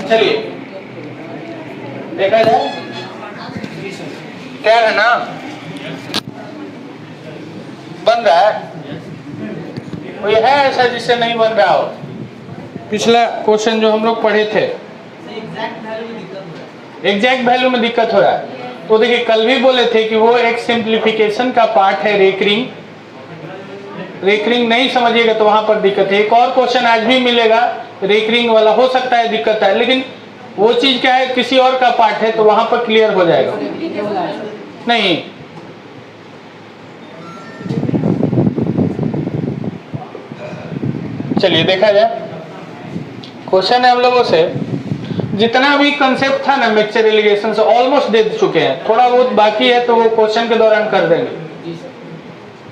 चलिए देखा जाए क्या है ना, बन रहा है कोई है ऐसा जिससे नहीं बन रहा हो। पिछला क्वेश्चन जो हम लोग पढ़े थे, एग्जैक्ट वैल्यू में दिक्कत हो रहा है। तो देखिए कल भी बोले थे कि वो एक सिंप्लीफिकेशन का पार्ट है, रेकरिंग नहीं समझिएगा तो वहां पर दिक्कत है। एक और क्वेश्चन आज भी मिलेगा रेकरिंग वाला, हो सकता है दिक्कत है, लेकिन वो चीज क्या है किसी और का पार्ट है तो वहां पर क्लियर हो जाएगा। नहीं चलिए देखा जाए, क्वेश्चन है हम लोगों से, जितना भी कंसेप्ट था ना मिक्सचर एलिगेशन से ऑलमोस्ट दे चुके हैं, थोड़ा बहुत बाकी है तो वो क्वेश्चन के दौरान कर देंगे।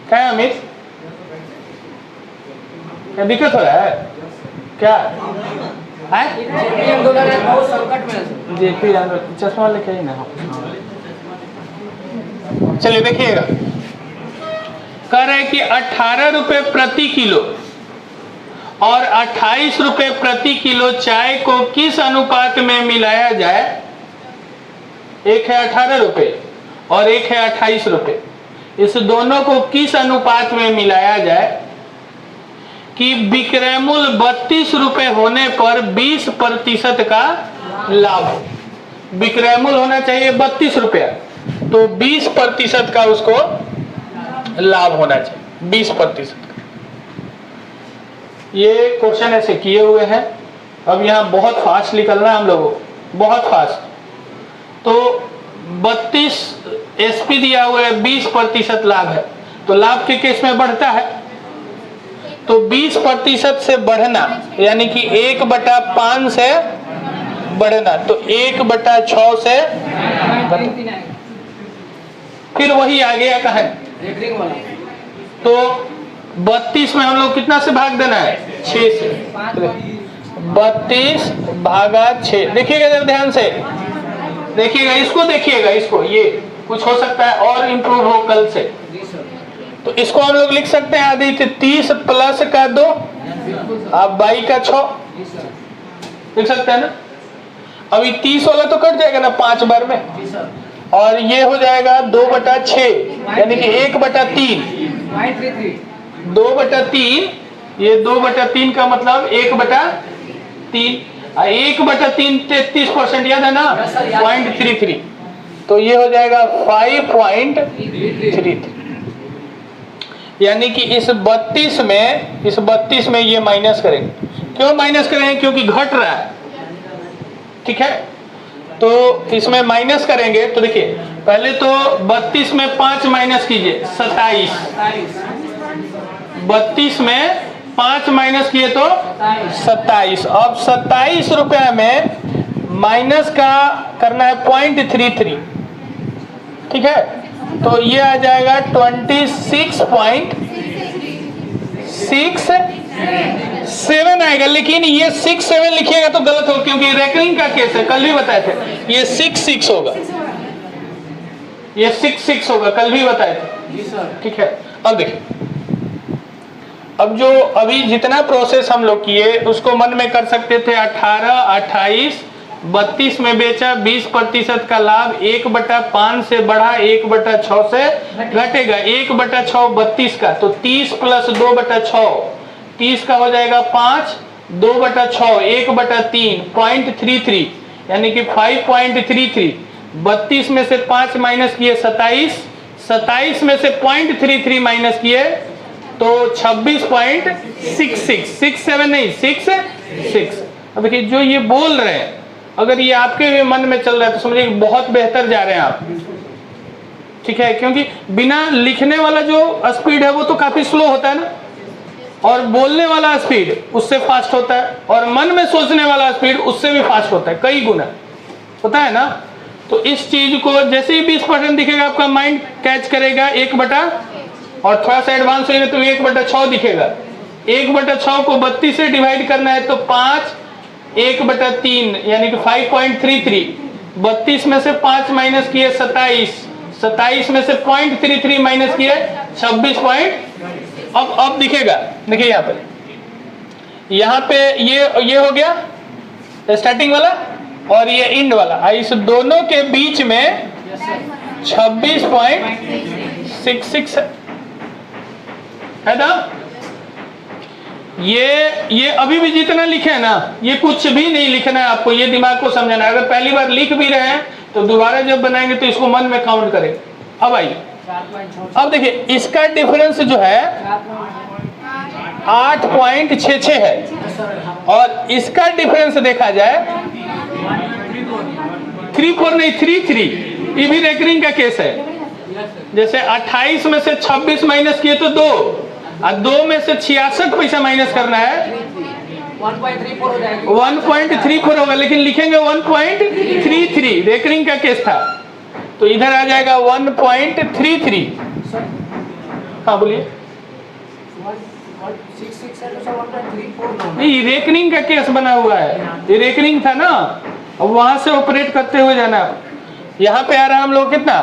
क्या है अमित, क्या दिक्कत हो रहा है क्या है? जेपी चश्मा लेके ही ना। चलिए देखिएगा, कह रहे हैं कि 18 रुपए प्रति किलो और 28 रुपए प्रति किलो चाय को किस अनुपात में मिलाया जाए। एक है 18 रुपए और एक है 28 रुपए, इस दोनों को किस अनुपात में मिलाया जाए कि विक्रय मूल्य 32 रुपए होने पर 20% का लाभ। विक्रय मूल्य होना चाहिए 32 रुपया, तो 20% का उसको लाभ होना चाहिए, 20%। ये क्वेश्चन ऐसे किए हुए हैं। अब यहाँ बहुत फास्ट निकलना है हम लोगों को, बहुत फास्ट। तो 32 एसपी दिया हुआ है, 20% लाभ है, तो लाभ के केस में बढ़ता है, तो 20% से बढ़ना यानी कि 1/5 से बढ़ना, तो 1/6 से फिर वही आ गया कहा तो 32 में हम लोग कितना से भाग देना है, 6 से। 32 भागा 6, देखिएगा जरा ध्यान से देखिएगा, इसको देखिएगा, इसको ये कुछ हो सकता है और इम्प्रूव हो कल से। तो इसको हम लोग लिख सकते हैं आदित्य 30 प्लस का 2 अब 22 का 6 लिख सकते हैं ना। अभी 30 वाला तो कट जाएगा ना 5 बार में, और ये हो जाएगा 2/6 यानी कि 1/3, 2/3, ये 2/3 का मतलब 1/3, 1/3 33% याद है ना, 0.33, तो ये हो जाएगा 5.33, यानी कि इस 32 में ये माइनस करेंगे। क्यों माइनस करेंगे, क्योंकि घट रहा है, ठीक है। तो इसमें माइनस करेंगे तो देखिए पहले तो 32 में 5 माइनस कीजिए 27, 32 में 5 माइनस किए तो 27। अब 27 रुपए में माइनस का करना है 0.33, ठीक है, तो ये आ जाएगा 26.67 आएगा। लेकिन ये 67 लिखिएगा तो गलत होगा, क्योंकि रेकरिंग का केस है, कल भी बताए थे। ये 66 होगा, ये 66 होगा, कल भी बताए थे, ठीक है। अब देखिए, अब जो अभी जितना प्रोसेस हम लोग किए उसको मन में कर सकते थे। 18, 28, 32 में बेचा, 20% का लाभ, 1/5 से बढ़ा, 1/6 से घटेगा, 1/6 32 का, तो 30 प्लस 2/6, 30 का हो जाएगा 5, 2/6 1/3, 0.33 यानी कि 5.33। 32 में से 5 माइनस किए 27, 27 में से 0.33 माइनस किए तो 26.66, 67 नहीं 66। अब देखिए जो ये बोल रहे हैं, अगर ये आपके भी मन में चल रहा है तो समझिए बहुत बेहतर जा रहे हैं आप, ठीक है, क्योंकि बिना लिखने वाला जो स्पीड है वो तो काफी स्लो होता है ना, और बोलने वाला स्पीड उससे फास्ट होता है, और मन में सोचने वाला स्पीड उससे भी फास्ट होता है, कई गुना होता है ना। तो इस चीज को जैसे ही 20% दिखेगा आपका माइंड कैच करेगा, 1/, और थोड़ा सा एडवांस होगा तो 1/6 दिखेगा। 1/6 को 32 से डिवाइड करना है तो 5, 1/3 यानी कि 5.33, 32 में से 5 माइनस किए 27, 27 में से 0.33 माइनस किए 26 पॉइंट। अब दिखेगा, देखिए यहाँ पे ये हो गया स्टार्टिंग वाला और ये एंड वाला, इस दोनों के बीच में 26.66 है ना। ये अभी भी जितना लिखे है ना, ये कुछ भी नहीं लिखना है आपको, ये दिमाग को समझना है। अगर पहली बार लिख भी रहे हैं तो दोबारा जब बनाएंगे तो इसको मन में काउंट करें। अब आइए, अब देखिए इसका डिफरेंस जो है 8.66 है और इसका डिफरेंस देखा जाए 3.4 नहीं 3.3। ये भी रेकरिंग का केस है। जैसे 28 में से 26 माइनस किए तो 2 और 2 में से 66 पैसा माइनस करना है 1.34 होगा, लेकिन लिखेंगे 1.33। रेकरिंग का केस था तो इधर आ जाएगा 1.33। हाँ बोलिए। नहीं, रेकनिंग का केस बना हुआ है, ये रेकनिंग था ना, अब वहां से ऑपरेट करते हुए जाना। यहाँ पे आ रहा है हम लोग कितना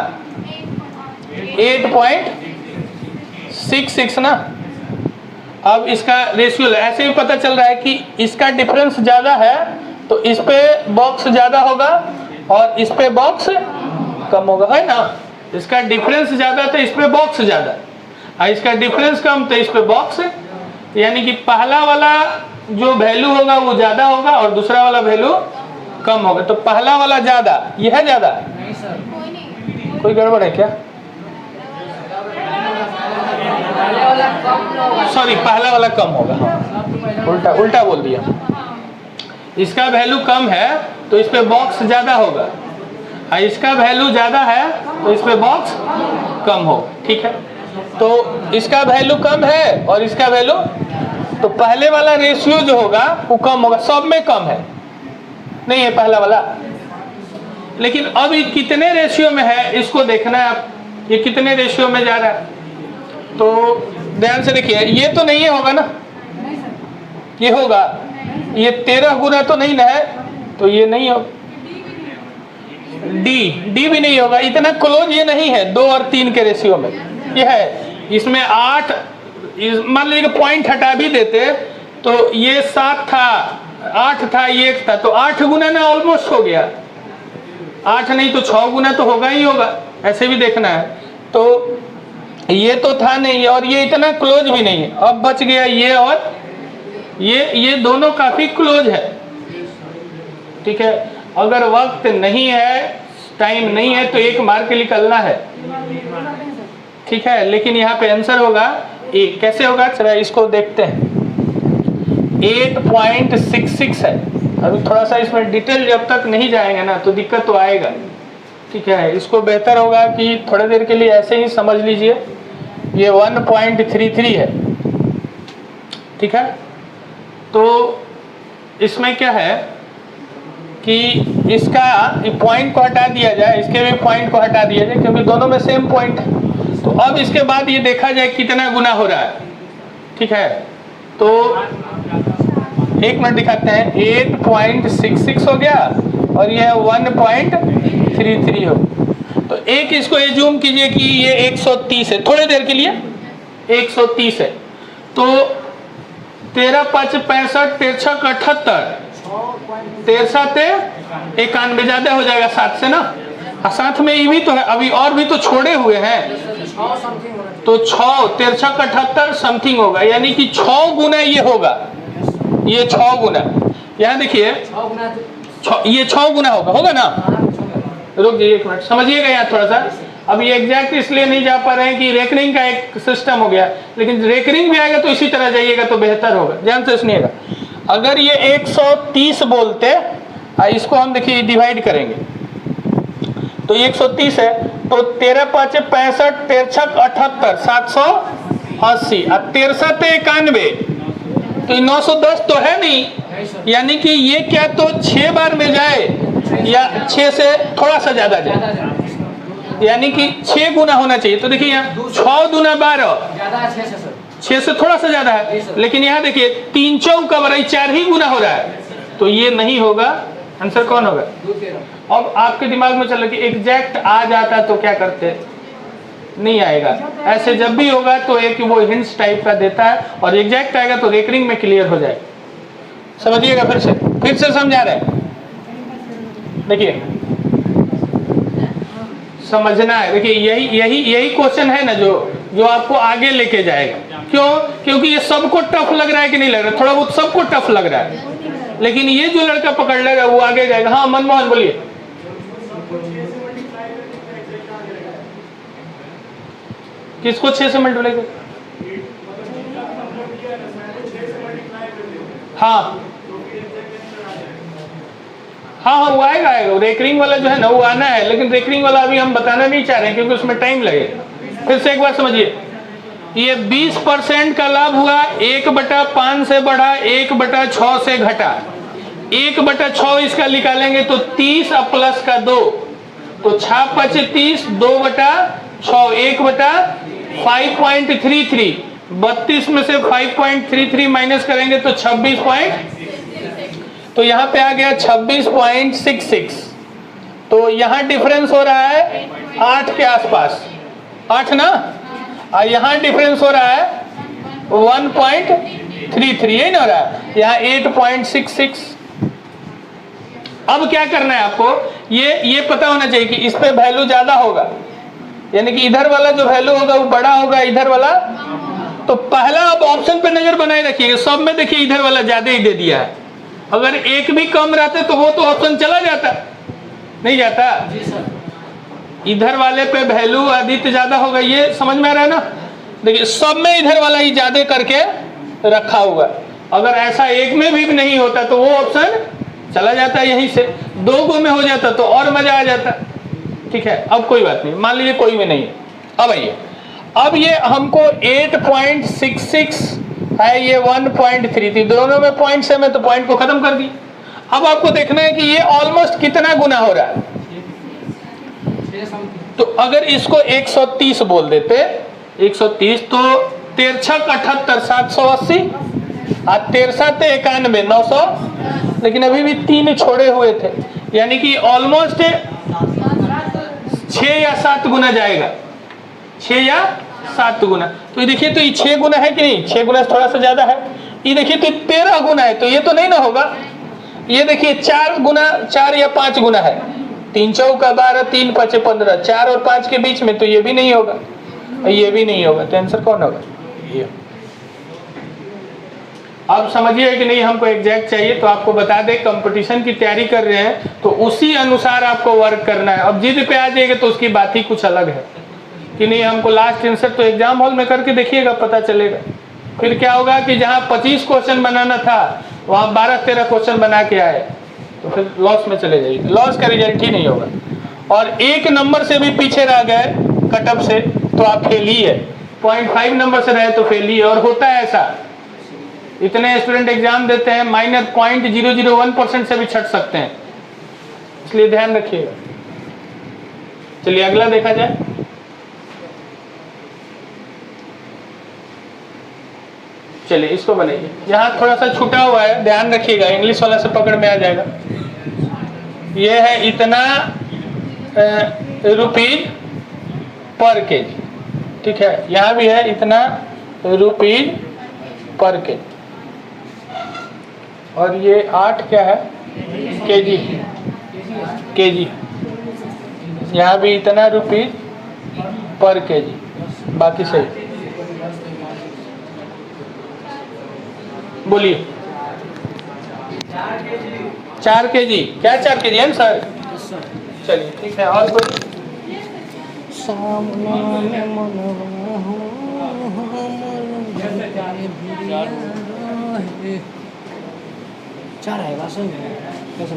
8.66 ना। अब इसका रेशियो ऐसे भी पता चल रहा है कि इसका डिफरेंस ज्यादा है तो इस पे बॉक्स ज्यादा होगा और इस पे बॉक्स कम होगा, है ना। इसका डिफरेंस ज्यादा तो इस पे बॉक्स ज्यादा, और इसका डिफरेंस कम तो इस पे बॉक्स, यानी कि पहला वाला जो वैल्यू होगा वो ज्यादा होगा और दूसरा वाला वैल्यू कम होगा। तो पहला वाला ज्यादा, यह है ज्यादा। नहीं सर, कोई गड़बड़ है क्या? सॉरी, पहला वाला कम होगा। हाँ, उल्टा बोल दिया। इसका वैल्यू कम है तो इस पे बॉक्स ज्यादा होगा, और इसका वैल्यू ज्यादा है तो इस पे बॉक्स कम हो। ठीक है, तो इसका वैल्यू कम है और इसका वैल्यू, तो पहले वाला रेशियो जो होगा वो कम होगा, सब में कम है, नहीं है पहला वाला। लेकिन अब ये कितने रेशियो में है इसको देखना है आप, ये कितने रेशियो में जा रहा है। तो ध्यान से देखिए, ये तो नहीं होगा ना, ये होगा, ये 13 गुना तो नहीं ना है, तो ये नहीं होगा। डी भी नहीं होगा, इतना क्लोज ये नहीं है 2 और 3 के रेशियो में, ये है। इसमें 8, मान लीजिए पॉइंट हटा भी देते तो ये 7 था, 8 था, ये 1 था, तो 8 गुना ना ऑलमोस्ट हो गया। 8 नहीं तो 6 गुना तो होगा ही होगा, ऐसे भी देखना है। तो ये तो था नहीं और ये इतना क्लोज भी नहीं है। अब बच गया ये और ये दोनों काफी क्लोज है। ठीक है, अगर वक्त नहीं है, टाइम नहीं है तो एक मार के निकलना है। ठीक है, लेकिन यहाँ पे आंसर होगा ए। कैसे होगा, चला इसको देखते हैं। 8.66 है। अभी थोड़ा सा इसमें डिटेल जब तक नहीं जाएंगे ना तो दिक्कत तो आएगा। ठीक है, इसको बेहतर होगा कि थोड़ी देर के लिए ऐसे ही समझ लीजिए। ये 1.33 है। ठीक है, तो इसमें क्या है कि इसका पॉइंट को हटा दिया जाए, इसके भी पॉइंट को हटा दिया जाए, क्योंकि दोनों में सेम पॉइंट है। तो अब इसके बाद ये देखा जाए कितना गुना हो रहा है। ठीक है, तो 1 मिनट दिखाते हैं। 8.66 हो गया और यह 1.33 हो। तो एक इसको एज्यूम कीजिए कि ये 130 है, थोड़ी देर के लिए 130 है। तो 13 5 65 13 78 13 ते 91 ज्यादा हो जाएगा 7 से ना। और साथ में ये भी तो है, अभी और भी तो छोड़े हुए हैं, तो 6 13 78 समथिंग होगा, यानी कि 6 गुना ये होगा। ये 6 गुना, यहाँ देखिए ये 6 गुना होगा ना। रुक जाइए 1 मिनट, समझिएगा यहाँ थोड़ा सा। अब ये एग्जैक्ट इसलिए नहीं जा पा रहे हैं कि रेकरिंग का एक सिस्टम हो गया, लेकिन रेकरिंग भी आएगा तो इसी तरह जाइएगा तो बेहतर होगा। ध्यान से सुनिएगा। अगर ये 130 बोलते, इसको हम देखिए डिवाइड करेंगे तो 130 है, तो 13 5 65 13 78 780 और 13 ते 91, तो 910 तो है नहीं, यानी कि ये क्या तो 6 बार में जाए या 6 से थोड़ा सा ज्यादा जाए, यानी कि 6 गुना होना चाहिए। तो देखिए यहाँ 6 दूना 12, 6 से थोड़ा सा ज्यादा है, लेकिन यहाँ देखिए 3 चौका 4 ही गुना हो रहा है, तो ये नहीं होगा। आंसर कौन होगा? अब आपके दिमाग में चल कि एग्जैक्ट आ जाता तो क्या करते, नहीं आएगा। ऐसे जब भी होगा तो एक वो हिंट्स टाइप का देता है, और एग्जैक्ट आएगा तो रेकरिंग में क्लियर हो जाए। समझिएगा, फिर से समझा रहे हैं। देखिए समझना है, देखिए यही क्वेश्चन है ना जो आपको आगे लेके जाएगा। क्यों? क्योंकि ये सबको टफ लग रहा है कि नहीं लग रहा, थोड़ा बहुत सबको टफ लग रहा है, लेकिन ये जो लड़का पकड़ लेगा वो आगे जाएगा। हाँ मनमोहन बोलिए। किसको 6 से मल्टीप्लाई कर? हाँ हाँ वो आएगा। रेकरिंग वाला जो है ना वो आना है, लेकिन रेकरिंग वाला अभी हम बताना नहीं चाह रहे हैं क्योंकि उसमें टाइम लगेगा। फिर से एक बार समझिए, ये 20% का लाभ हुआ, 1/5 से बढ़ा, 1/6 से घटा, 1/6 इसका निकालेंगे तो 30 प्लस का 2, तो 6 × 30, 2/6, 1/5.33, 32 में से 5.33 माइनस करेंगे तो 26 तो यहाँ पे आ गया 26.66। तो यहाँ डिफरेंस हो रहा है 8 के आसपास, 8 ना, और यहाँ डिफरेंस हो रहा है 1.33, यही ना हो रहा है, यहाँ 8.66। अब क्या करना है आपको, ये पता होना चाहिए कि इस पे वैल्यू ज्यादा होगा, यानी कि इधर वाला जो वैल्यू होगा वो बड़ा होगा, इधर वाला। तो पहला अब ऑप्शन पे नजर बनाए रखिएगा, सब में देखिए इधर वाला ज्यादा ही दे दिया है। अगर एक भी कम रहते तो वो तो ऑप्शन चला जाता, नहीं जाता। इधर वाले पे वैल्यू अधिक ज्यादा होगा, ये समझ में आ रहा है ना। देखिए सब में इधर वाला ही ज्यादा करके रखा हुआ, अगर ऐसा एक में भी नहीं होता तो वो ऑप्शन चला जाता यहीं से, 2 गो में हो जाता तो और मजा आ जाता। ठीक है, अब कोई बात नहीं, मान लीजिए कोई में नहीं है। अब आइए, अब ये हमको 8.66 है, ये 1.33, दोनों में पॉइंट सेम है तो पॉइंट को खत्म कर दी। अब आपको देखना है कि ये ऑलमोस्ट कितना गुना हो रहा है। तो अगर इसको 130 बोल देते, 130 तो 13 78 780, और 13 91 900, लेकिन अभी भी 3 छोड़े हुए थे, यानी कि ऑलमोस्ट 6 या 7 गुना जाएगा, 6 या 7 गुना। तो ये देखिए, तो ये 6 गुना है कि नहीं, 6 गुना थोड़ा सा ज्यादा है। ये देखिए तो 13 गुना है, तो ये तो नहीं ना होगा। ये देखिए 4 गुना, 4 या 5 गुना है, 3 चौका 12, 3 5 15, 4 और 5 के बीच में, तो ये भी नहीं होगा, ये भी नहीं होगा। तो आंसर कौन होगा? ये। अब समझिए कि नहीं, हमको एग्जैक्ट चाहिए, तो आपको बता दें कंपटीशन की तैयारी कर रहे हैं तो उसी अनुसार आपको वर्क करना है। अब जिद पे आ जाएगा तो उसकी बात ही कुछ अलग है कि नहीं, हमको लास्ट आंसर तो एग्जाम हॉल में करके देखिएगा, पता चलेगा। फिर क्या होगा कि जहाँ 25 क्वेश्चन बनाना था वहाँ 12-13 क्वेश्चन बना के आए, तो फिर लॉस में चले जाइए, लॉस का रिजल्ट ही नहीं होगा। और 1 नंबर से भी पीछे रह गए कटअप से तो आप फेल ही है, 0.5 नंबर से रहे तो फेल ही है। और होता है ऐसा, इतने स्टूडेंट एग्जाम देते हैं, माइनर 0.001% से भी छट सकते हैं, इसलिए ध्यान रखिएगा। चलिए अगला देखा जाए। चलिए इसको बनाइए, यहाँ थोड़ा सा छूटा हुआ है, ध्यान रखिएगा, इंग्लिश वाला से पकड़ में आ जाएगा। ये है इतना रुपीज पर केजी, ठीक है, यहाँ भी है इतना रुपीज पर केजी, और ये 8 क्या है, केजी, केजी। यहाँ भी इतना रुपीज पर केजी, बाकी सही। बोलिए 4 केजी, क्या 4 केजी है सर? चलिए ठीक है, और कोई? चार आएगा सर, कैसे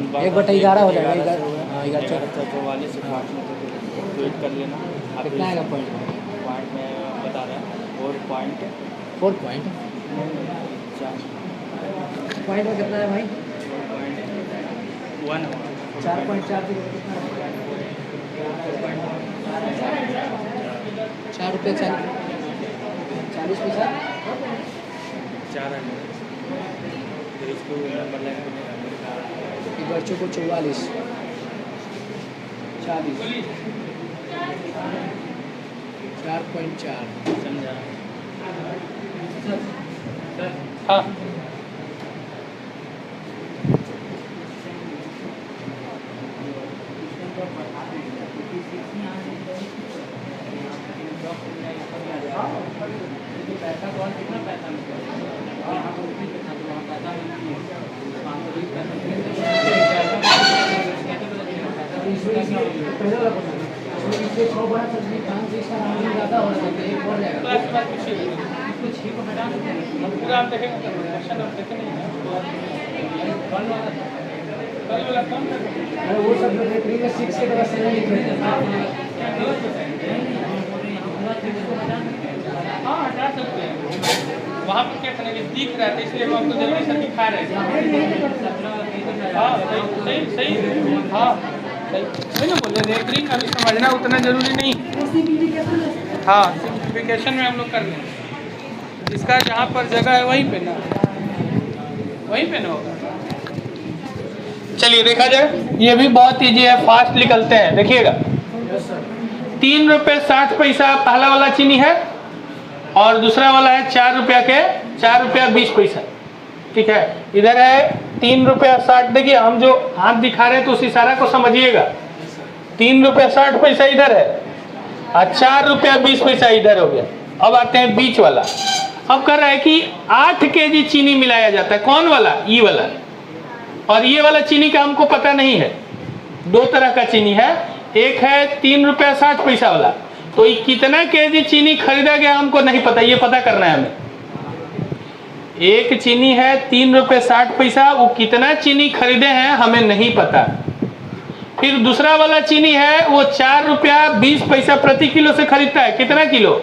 1/11 हो जाएगा, 44 कर लेना। कितना आएगा पॉइंट? पॉइंट में बता रहे हैं 4 पॉइंट, 4 पॉइंट, पॉइंट में कितना है भाई? 1 4.4 कितना है? 4 रुपये 40 पैसा, 4 है इसको नंबर लाइन एक बच्चों को 44 40 4.4 समझा। हाँ पूरा आप देखेंगे क्वेश्चन आप देखेंगे वो सब प्रीवियस 6 के तरह से लिख रहे थे। हाँ हटा सकते हैं वहाँ पर क्या करना दिख रहा था इसलिए हम आपको जल्दी से दिखा रहे थे। हाँ सही सही हाँ सही ना बोल रहे रेकरिंग अभी समझना उतना जरूरी नहीं। हाँ सिंप्लीफिकेशन में हम लोग कर लेंगे जिसका जहाँ पर जगह है वहीं पे ना होगा। चलिए देखा जाए ये भी बहुत ईजी है फास्ट निकलते हैं देखिएगा। 3 रुपये 60 पैसा पहला वाला चीनी है और दूसरा वाला है 4 रुपया के 4 रुपया 20 पैसा। ठीक है इधर है 3 रुपया 60। देखिए हम जो हाथ दिखा रहे हैं तो उस इशारा को समझिएगा। 3 रुपया 60 पैसा इधर है और 4 रुपया 20 पैसा इधर हो गया। अब आते हैं बीच वाला। अब कर रहा है कि 8 केजी चीनी मिलाया जाता है। कौन वाला? ये वाला। और ये वाला चीनी का हमको पता नहीं है। दो तरह का चीनी है, एक है 3 रुपया 60 पैसा वाला। तो ये कितना केजी चीनी खरीदा गया हमको नहीं पता, ये पता करना है हमें। एक चीनी है 3 रुपये 60 पैसा, वो कितना चीनी खरीदे हैं हमें नहीं पता। फिर दूसरा वाला चीनी है वो 4 रुपया 20 पैसा प्रति किलो से खरीदता है। कितना किलो?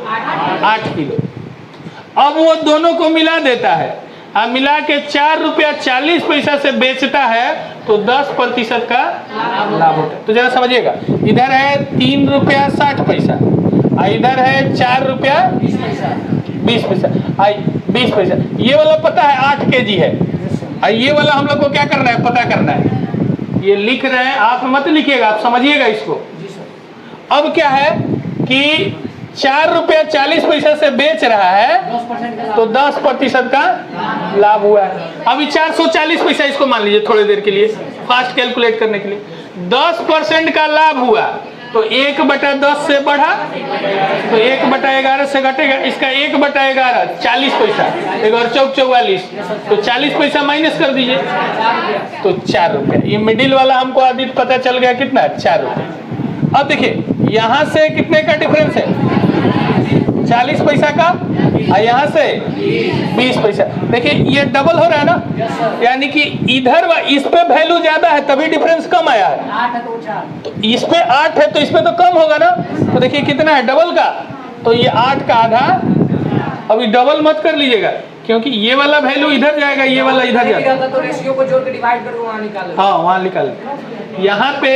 8 किलो। अब वो दोनों को मिला देता है और मिला के 4 रुपया 40 पैसा से बेचता है तो 10% का लाभ होता है। तो जरा समझिएगा, इधर है 3 रुपया 60 पैसा और इधर है 4 रुपया 20 पैसा 20 पैसा। ये वाला पता है 8 केजी है और ये वाला हम लोग को क्या करना है, पता करना है। ये लिख रहे हैं, आप मत लिखिएगा, आप समझिएगा इसको। अब क्या है कि 4 रुपया 40 पैसा से बेच रहा है तो 10% का लाभ हुआ है। अभी 440 पैसा इसको मान लीजिए थोड़ी देर के लिए फास्ट कैलकुलेट करने के लिए। 10% का लाभ हुआ तो 1/10 से बढ़ा तो 1/11 से घटेगा। इसका 1/11 40 पैसा, 1 चौक 44 तो 40 पैसा माइनस कर दीजिए तो 4 रुपया। ये मिडिल वाला हमको अभी पता चल गया कितना, 4 रुपया। अब देखिए यहाँ से कितने का डिफरेंस है, 40 पैसा का और यहाँ से 20 पैसा। देखिए ये डबल हो रहा है ना, यानी कि इधर इस पे वैल्यू ज्यादा है तभी डिफरेंस कम आया है। 8 है तो 4, तो इस पे 8 है तो इस पे तो कम होगा ना। तो देखिए कितना है डबल का, तो ये 8 का आधा। अभी डबल मत कर लीजिएगा क्योंकि ये वाला वैल्यू इधर जाएगा, ये वाला इधर जाएगा। तो रेशियो को जोड़ के डिवाइड कर दो, वहां निकाल लो। हाँ वहाँ निकाल। यहाँ पे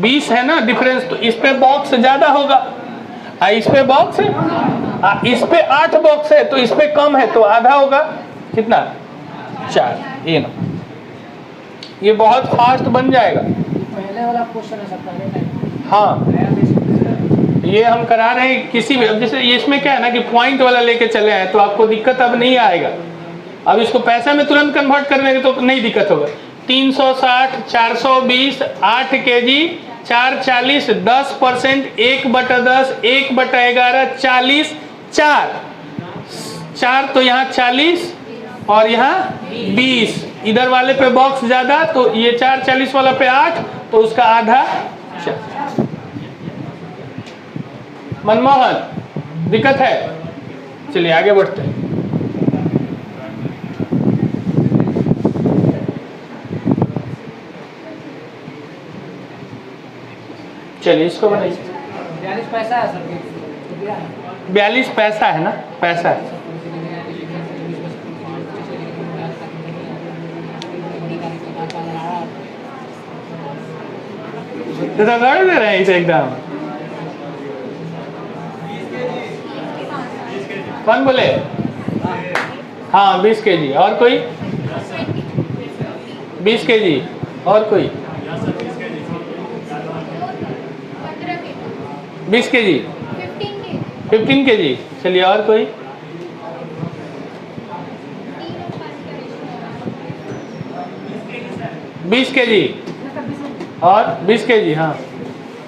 20 है ना डिफरेंस, तो इस पे बॉक्स ज्यादा होगा इस पे बॉक्स है, इस पे 8 बॉक्स है तो इस पे कम है तो आधा होगा। कितना? 4। ये ना, ये बहुत फास्ट बन जाएगा। पहले वाला क्वेश्चन है सबका। हाँ ये हम करा रहे हैं किसी भी, अब जैसे इसमें क्या है ना कि पॉइंट वाला लेके चले आए तो आपको दिक्कत अब नहीं आएगा। अब इसको पैसा में तुरंत कन्वर्ट करने की तो नहीं दिक्कत होगा। 360 420 8 केजी 440 10% 1/10 1/11 40 4 तो यहाँ 40 और यहाँ 20। इधर वाले पे बॉक्स ज्यादा तो ये 440 वाला पे 8 तो उसका आधा 4। मनमोहन दिक्कत है? चलिए आगे बढ़ते हैं। चलिए इसको बनाइए। 42 पैसा है सर। 42 पैसा है ना, पैसा है। तो गाड़ी दे रहे हैं इसे एकदम। कौन बोले? हाँ 20 केजी। और कोई? 20 kg। और कोई? 20 kg, 15 kg। चलिए और कोई? 20 kg और 20 kg। हाँ,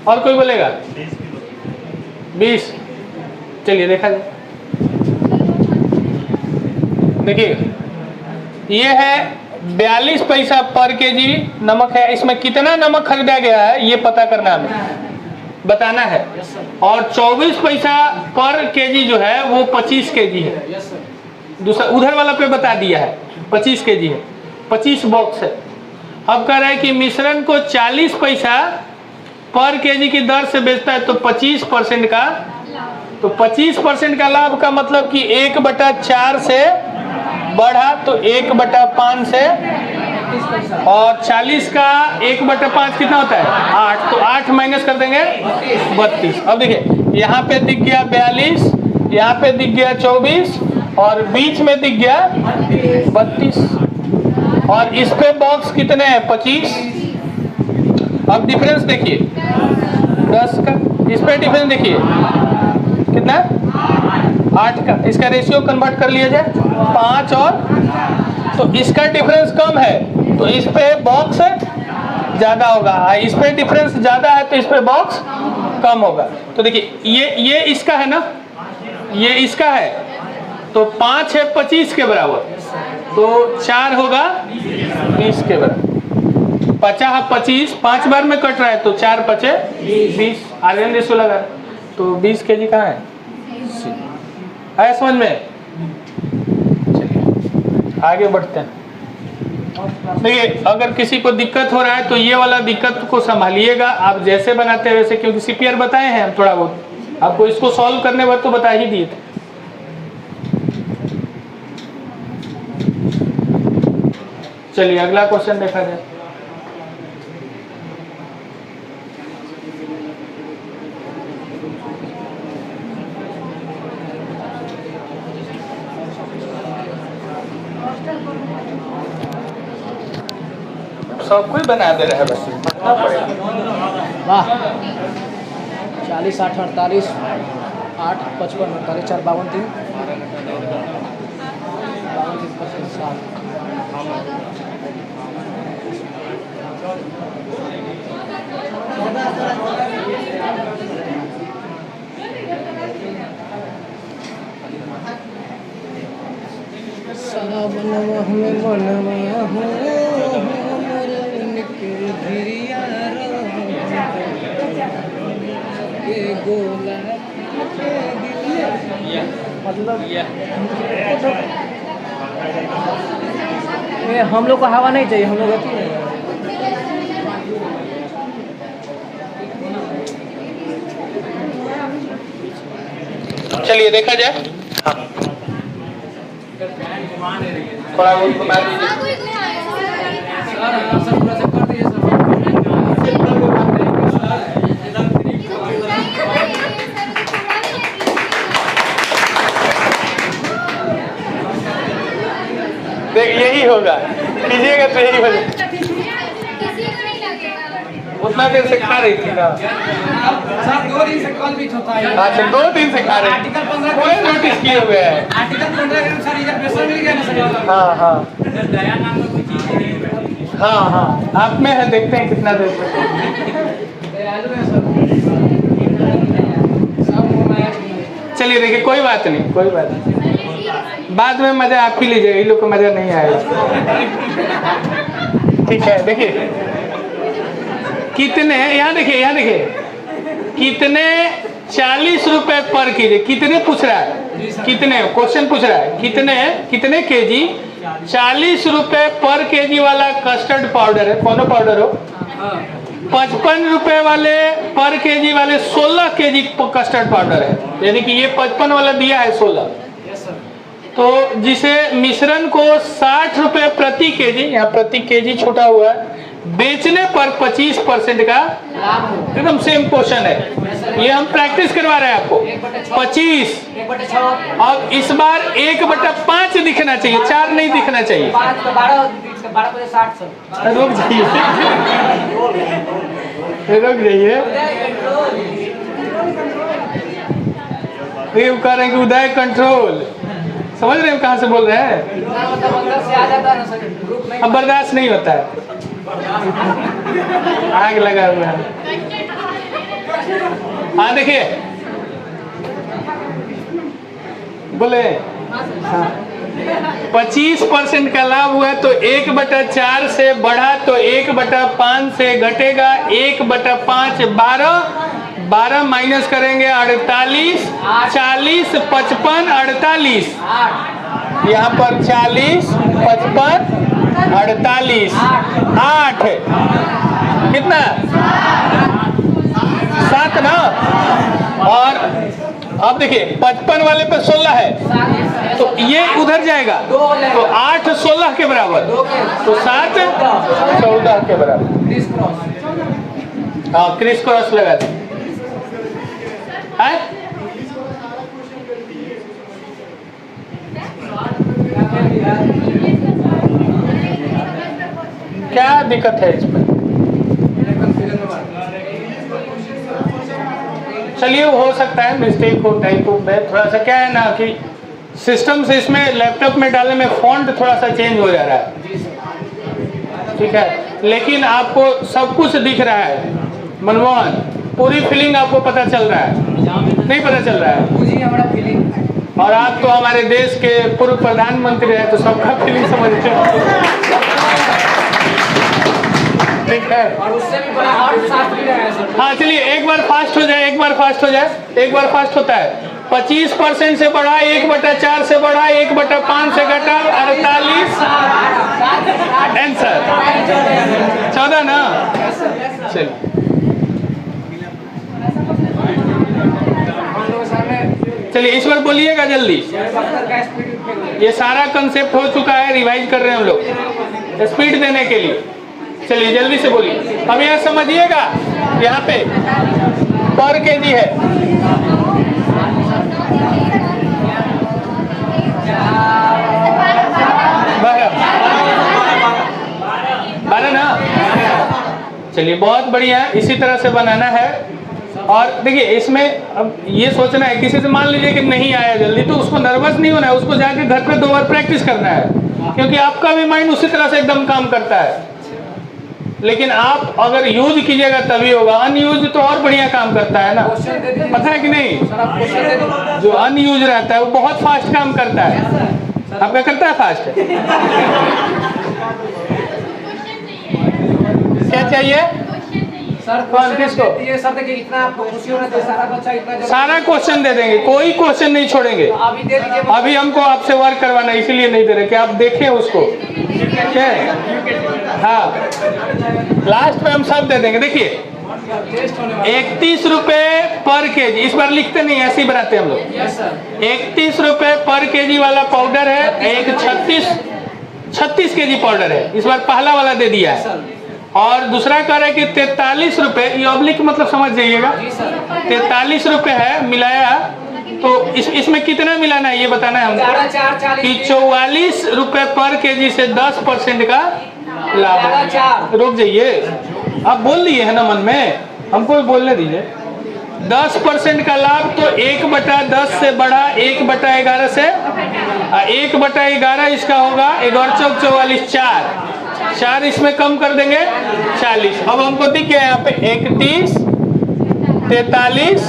और कोई बोलेगा? 20। चलिए देखा जाए। देखिए ये है 42 पैसा पर केजी नमक है। इसमें कितना नमक खरीदा गया है ये पता करना है, हमें बताना है। और 24 पैसा पर केजी जो है वो 25 केजी है। दूसरा उधर वाला पे बता दिया है 25 केजी है, 25 बॉक्स है। अब कह रहा है कि मिश्रण को 40 पैसा पर केजी की दर से बेचता है तो 25% का, तो 25% का लाभ का मतलब कि 1/4 से बढ़ा तो 1/5 से, और 40 का 1/5 कितना होता है? 8। तो 8 माइनस कर देंगे 32। अब देखिए यहाँ पे दिख गया 42, यहाँ पे दिख गया 24 और बीच में दिख गया 32। और इस पे बॉक्स कितने हैं? 25। अब डिफरेंस देखिए 10 का, इस पे डिफरेंस देखिए कितना? 8 का। इसका रेशियो कन्वर्ट कर लिया जाए 5 और, तो इसका डिफरेंस कम है तो इस पे बॉक्स ज्यादा होगा, इस पे डिफरेंस ज्यादा है तो इस पे बॉक्स कम होगा। तो देखिए ये इसका है ना, ये इसका है, तो 5 है 25 के बराबर, तो 4 होगा 20 के बराबर। 50 25 5 बार में कट रहा है तो 4 5 20। आर्यन रेशियो लगा तो 20 केजी कहाँ है? आया समझ में? चलिए आगे बढ़ते हैं। देखिए अगर किसी को दिक्कत हो रहा है तो ये वाला दिक्कत को संभालिएगा आप, जैसे बनाते हैं वैसे, क्योंकि सीपीआर बताए हैं हम थोड़ा बहुत, आपको इसको सॉल्व करने पर तो बता ही दिए थे। चलिए अगला क्वेश्चन देखा जाए। सब कोई बना दे रहा है, बस बनना पड़ेगा। वाह 40 8 48 8 55 48 4 52 3 मतलब ये हम लोग को हवा नहीं चाहिए, हम लोग गति नहीं। चलिए देखा जाए। हाँ थोड़ा बहुत घुमा दीजिए। देख यही होगा, कीजिएगा तो यही होगा। उतना देर से खा रही थी ना? सर 2 दिन से कल भी होता है। अच्छा 2 दिन से खा रही थी, पूरे नोटिस किए हुए हैं। आर्टिकल 15 के अनुसार रिजर्वेशन मिल गया ना सर। हाँ हाँ हाँ आप में है, देखते हैं कितना देर तक। चलिए देखिए कोई बात नहीं, कोई बात नहीं, बाद में मजा आप ही लीजिएगा, इन लोग को मजा नहीं आएगा। ठीक है देखिए कितने, यहाँ देखिए कितने 40 रुपए पर केजी, कितने पूछ रहा है, कितने क्वेश्चन पूछ रहा है, कितने केजी 40 रुपए पर केजी वाला कस्टर्ड पाउडर है, कौन पाउडर हो, 55 रुपए वाले पर केजी वाले 16 केजी कस्टर्ड पाउडर है, यानी कि ये 55 वाला दिया है 16, तो जिसे मिश्रण को 60 रुपए प्रति केजी, यहाँ प्रति केजी छोटा हुआ है, बेचने पर 25% का एकदम सेम क्वेश्चन है, ये हम प्रैक्टिस करवा रहे हैं आपको। 25 अब इस बार 1/5 दिखना चाहिए, 4 नहीं दिखना चाहिए। 12:60 सर। रुक जाइए, रुक जाइए। ये कह रहे हैं कि उदय कंट्रोल, समझ रहे हो कहाँ से बोल रहे हैं? मतलब अंदर से आ जाता है ना सर, ग्रुप नहीं। अब बर्दाश्त नहीं होता है, आग लगा हुआ है। हाँ देखिए, बोले हाँ 25% का लाभ हुआ तो 1/4 से बढ़ा तो 1/5 से घटेगा 1/5 12 माइनस करेंगे 48 40 55 48 यहाँ पर 40 55 48 8 कितना 7 ना। और अब देखिए 55 वाले पे 16 है तो ये उधर जाएगा तो 8 16 के बराबर तो 7 14 के बराबर। हाँ क्रिस क्रॉस लगा दे। क्या दिक्कत है इसमें? चलिए हो सकता है मिस्टेक हो टाइप में, थोड़ा सा क्या है ना कि सिस्टम से इसमें लैपटॉप में डालने में फॉन्ट थोड़ा सा चेंज हो जा रहा है, ठीक है, लेकिन आपको सब कुछ दिख रहा है। मनमोहन पूरी फीलिंग आपको पता चल रहा है, नहीं पता चल रहा है? मुझे हमारा फीलिंग, और आप तो हमारे देश के पूर्व प्रधानमंत्री हैं तो सबका फीलिंग समझते हैं, ठीक है। और उससे भी बड़ा अर्थशास्त्री है सर। हाँ चलिए एक बार फास्ट हो जाए, एक बार फास्ट हो जाए, एक बार फास्ट होता है। 25% से बढ़ा 1/4 से बढ़ा 1/5 से घटा 48 आंसर 14 ना। चलिए चलिए इस बार बोलिएगा जल्दी। ये सारा कंसेप्ट हो चुका है, रिवाइज कर रहे हैं हम लोग स्पीड देने के लिए। चलिए जल्दी से बोलिए। अब यहाँ समझिएगा, यहाँ पे पर केजी है, बारह ना। चलिए बहुत बढ़िया, इसी तरह से बनाना है। और देखिए इसमें अब ये सोचना है, किसी से मान लीजिए कि नहीं आया जल्दी तो उसको नर्वस नहीं होना है, उसको जाके घर पे 2 बार प्रैक्टिस करना है, क्योंकि आपका भी माइंड उसी तरह से एकदम काम करता है। लेकिन आप अगर यूज कीजिएगा तभी होगा, अनयूज तो और बढ़िया काम करता है ना, पता है कि नहीं? जो अनयूज रहता है वो बहुत फास्ट काम करता है। आपका करता है फास्ट? क्या चाहिए सर? कौन किसको? ये सर देखिए इतना आपको खुशी होना चाहिए, सारा बच्चा इतना सारा क्वेश्चन दे देंगे, कोई क्वेश्चन नहीं छोड़ेंगे। अभी दे दीजिए। अभी हमको आपसे वर्क करवाना है इसीलिए नहीं दे रहे कि आप देखें उसको, ठीक है? हाँ लास्ट में हम सब दे देंगे। देखिए 31 रुपए पर केजी, इस बार लिखते नहीं ऐसे ही बनाते हम लोग। 31 रुपए पर केजी वाला पाउडर है, एक 36 केजी पाउडर है, इस बार पहला वाला दे दिया है। और दूसरा कह रहा है कि 43 रुपए, ये ऑब्लिक मतलब समझ जाइएगा, 43 रुपए है मिलाया तो इसमें कितना मिलाना है ये बताना है हमको कि 44 रुपए पर केजी से 10% का लाभ। रुक जाइए, आप बोल दिए है ना मन में, हमको भी बोलने दीजिए। 10% का लाभ तो 1/10 से बढ़ा 1/11 से 1/11 इसका होगा 11 चौक 44 4 इसमें कम कर देंगे 40। अब हमको दिख गया यहाँ पे 31 43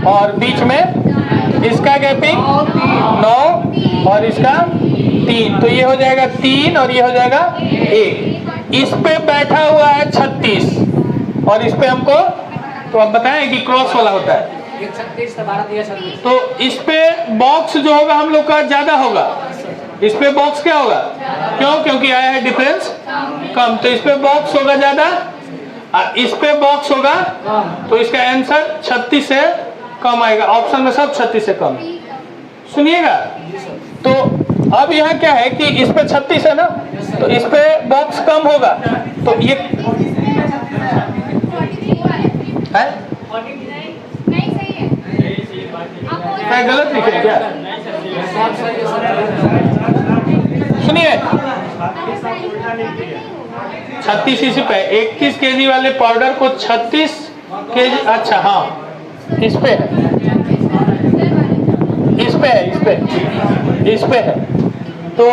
और बीच में इसका गैपिंग 9 और इसका 3, तो ये हो जाएगा 3 और ये हो जाएगा 1। इस पे बैठा हुआ है 36 और इस पे हमको, तो अब बताएं कि क्रॉस वाला होता है 36 तो इस पे बॉक्स जो होगा हम लोग का ज्यादा होगा, इस पे बॉक्स क्या होगा? क्यों? क्योंकि आया है डिफरेंस कम, तो इस पे बॉक्स होगा ज्यादा और इस पे बॉक्स होगा, तो इसका आंसर 36 से कम आएगा। ऑप्शन में सब 36 से कम। सुनिएगा, तो अब यहाँ क्या है कि इस पे 36 है ना, तो इस पे बॉक्स कम होगा, तो ये है क्या गलत लिखे क्या? सुनिए 36 इसी पे 21 केजी वाले पाउडर को 36 केजी, अच्छा हाँ इस पे है, इस पे है, इस पे, इस पे है, तो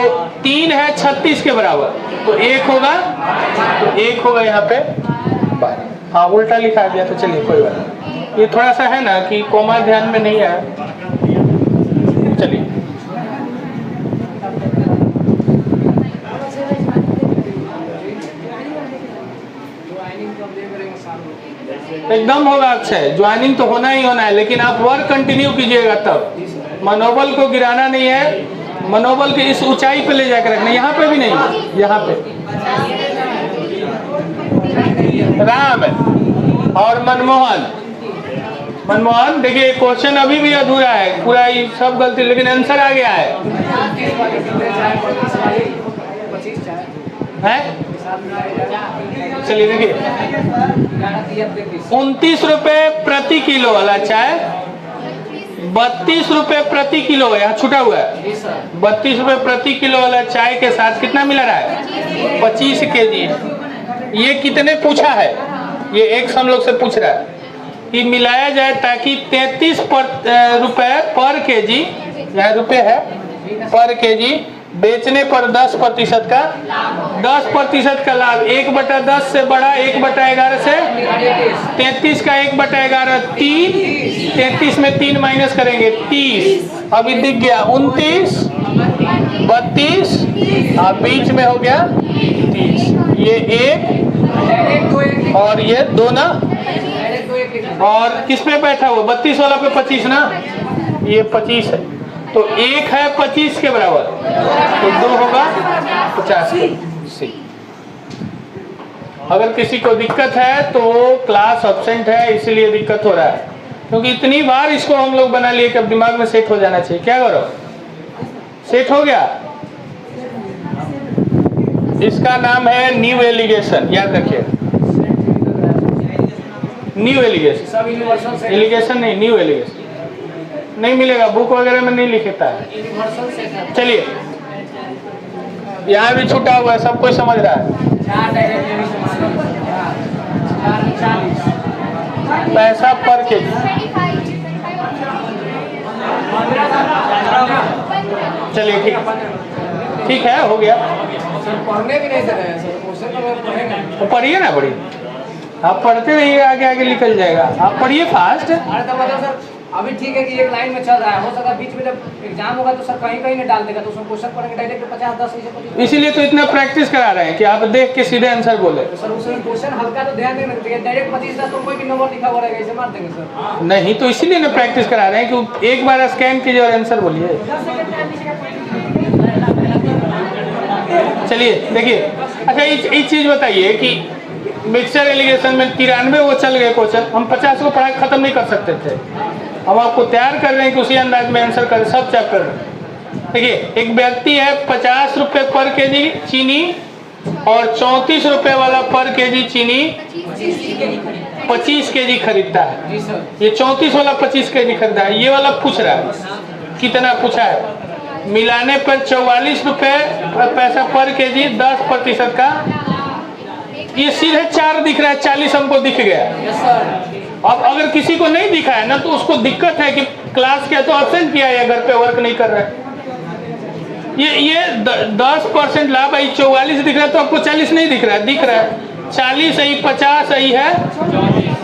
3 है 36 के बराबर, तो 1 होगा, तो 1 होगा यहाँ पे 12। हाँ उल्टा लिखा गया, तो चलिए कोई बात नहीं, ये थोड़ा सा है ना कि कोमा ध्यान में नहीं आया, चलिए एकदम होगा अक्षय, ज्वाइनिंग तो होना ही होना है, लेकिन आप वर्क कंटिन्यू कीजिएगा तब। मनोबल को गिराना नहीं है, मनोबल के इस ऊंचाई पे ले जाकर रखना, यहाँ पे भी नहीं, यहाँ पे राम और मनमोहन। मनमोहन देखिए क्वेश्चन अभी भी अधूरा है, पूरा ये सब गलती, लेकिन आंसर आ गया है, चलिए देखिए 29 रुपए प्रति किलो वाला चाय 32 रुपए प्रति किलो, यहाँ छूटा हुआ है, 32 रुपए प्रति किलो वाला चाय के साथ कितना मिला रहा है 25 केजी। ये कितने पूछा है, ये एक हम लोग से पूछ रहा है कि मिलाया जाए ताकि 33 रुपए पर केजी, यहाँ रुपए है पर केजी, बेचने पर 10% का 10% का लाभ, 1/10 से बड़ा 1/11 से 33 का 1/11 3, 33 में 3 माइनस करेंगे 30, अभी दिख गया 29, 32 और बीच में हो गया 30, ये 1 और ये 2 ना, और किस पे बैठा हुआ 32 वाला पे 25 ना, ये 25 है, तो 1 है 25 के बराबर, तो 2 होगा 50। अगर किसी को दिक्कत है तो वो क्लास एब्सेंट है, इसीलिए दिक्कत हो रहा है, क्योंकि इतनी बार इसको हम लोग बना लिए कि अब दिमाग में सेट हो जाना चाहिए। क्या करो, सेट हो गया। इसका नाम है न्यू एलिगेशन, याद रखिए, न्यू एलिगेशन, एलिगेशन नहीं, न्यू एलिगेशन नहीं मिलेगा, बुक वगैरह में नहीं लिखता है। चलिए यहाँ भी छूटा हुआ है, सब कोई समझ रहा है। पैसा पर केजी, चलिए ठीक है, हो गया। पढ़ने भी नहीं दे रहे हैं सर, तो पढ़िए ना, पढ़िए, आप पढ़ते रहिए, आगे आगे निकल जाएगा, आप पढ़िए फास्ट। अरे तो मतलब सर अभी ठीक है कि एक लाइन में चल रहा है, हो सकता है बीच में जब एग्जाम होगा तो सर कहीं कहीं नहीं डाल देगा, तो उसमें क्वेश्चन पढ़ेंगे डायरेक्ट 50, 10 ऐसे 25। इसीलिए तो इतना प्रैक्टिस करा रहे हैं कि आप देख के सीधे आंसर बोले। तो सर उसमें क्वेश्चन हल्का तो ध्यान देना चाहिए, डायरेक्ट 25, 10 तो कोई भी नंबर लिखा हुआ रहेगा, ऐसे मार देंगे सर। नहीं तो इसीलिए ना प्रैक्टिस करा रहे हैं कि एक बार स्कैन कीजिए और आंसर बोलिए। चलिए देखिए, अच्छा एक चीज बताइए कि मिक्सचर एलिगेशन में 93 वो चल गए क्वेश्चन, हम 50 को पढ़ाई खत्म नहीं कर सकते थे, हम आपको तैयार कर रहे हैं कि उसी अंदाज में आंसर करें सब चैप्टर में। देखिए एक व्यक्ति है 50 रुपए पर केजी चीनी और 34 रुपए वाला पर केजी चीनी 25 केजी खरीदता है, ये 34 वाला 25 केजी खरीदा है, ये वाला पूछ रहा है कितना पूछा है, मिलाने पर 44 रुपए पैसा पर केजी 10% का, ये सीधे 4 दिख रहा है, 40 हमको दिख गया। अब अगर किसी को नहीं दिखा है ना तो उसको दिक्कत है कि क्लास क्या तो एब्सेंट किया है, घर पे वर्क नहीं कर रहा है। ये 10% लाभ है, 44 दिख रहा है तो आपको 40 नहीं दिख रहा है, दिख रहा है 40 सही, 50 सही है,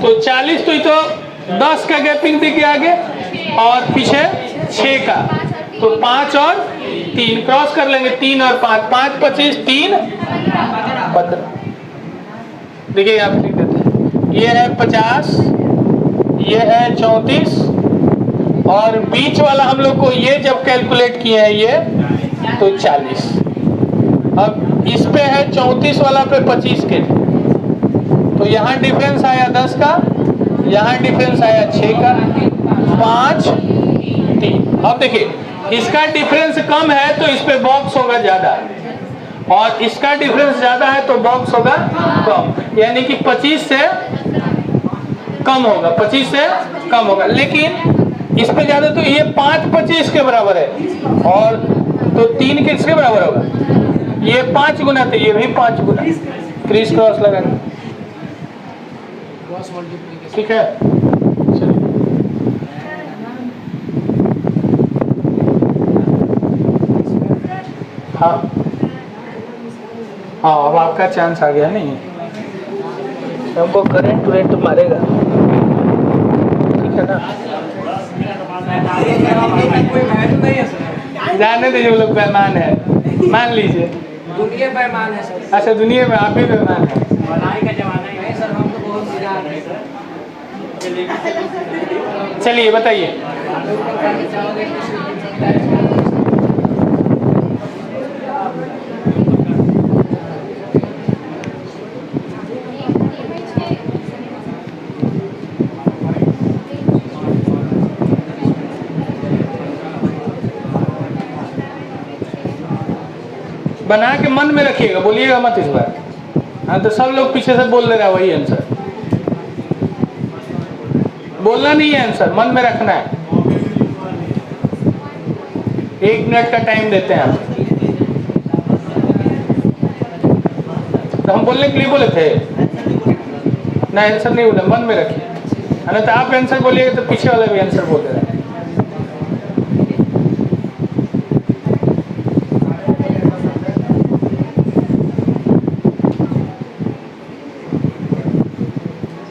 तो 40 तो 10 का गैपिंग दिख गया आगे और पीछे 6 का, तो 5 और 3 क्रॉस कर लेंगे, 3 और 5, 5 25 3 15। देखिए आप लिख देते हैं, ये है 50, ये है 34 और बीच वाला हम लोग को ये जब कैलकुलेट किए हैं ये तो 40। अब इस पे है 34 वाला पे 25 के, तो यहाँ डिफरेंस आया 10 का, यहाँ डिफरेंस आया 6 का, 5 3। अब देखिए इसका डिफरेंस कम है तो इस पे बॉक्स होगा ज्यादा, और इसका डिफरेंस ज्यादा है तो बॉक्स होगा कम, यानी कि 25 से कम होगा, 25 से कम होगा, लेकिन इस पे ज्यादा, तो ये 5 25 के बराबर है, और तो 3 किसके बराबर होगा ये 5 गुना तो ये भी 5 गुना, क्रिस क्रॉस लगा दें। Cross multiplication. ठीक है, चलिए। हाँ हाँ, अब आपका चांस आ गया नहीं, हमको करंट रेट मारेगा, ठीक है ना। कोई वैल्यू नहीं है सर, जाने दीजिए, वो लोग बेईमान है, मान लीजिए। दुनिया बेईमान है सर। अच्छा, दुनिया में आप ही बेईमान है। भलाई का जमाना ही नहीं सर, हम तो बहुत सीधा है सर। चलिए बताइए। बना के मन में रखिएगा, बोलिएगा मत इस बार। हाँ, तो सब लोग पीछे से बोल दे रहा है वही आंसर, बोलना नहीं है आंसर, मन में रखना है। 1 मिनट का टाइम देते हैं आप। तो हम बोलने के लिए बोले थे ना, आंसर नहीं बोले, मन में रखिए, है ना। तो आप आंसर बोलिएगा तो पीछे वाला भी आंसर बोल दे रहा है।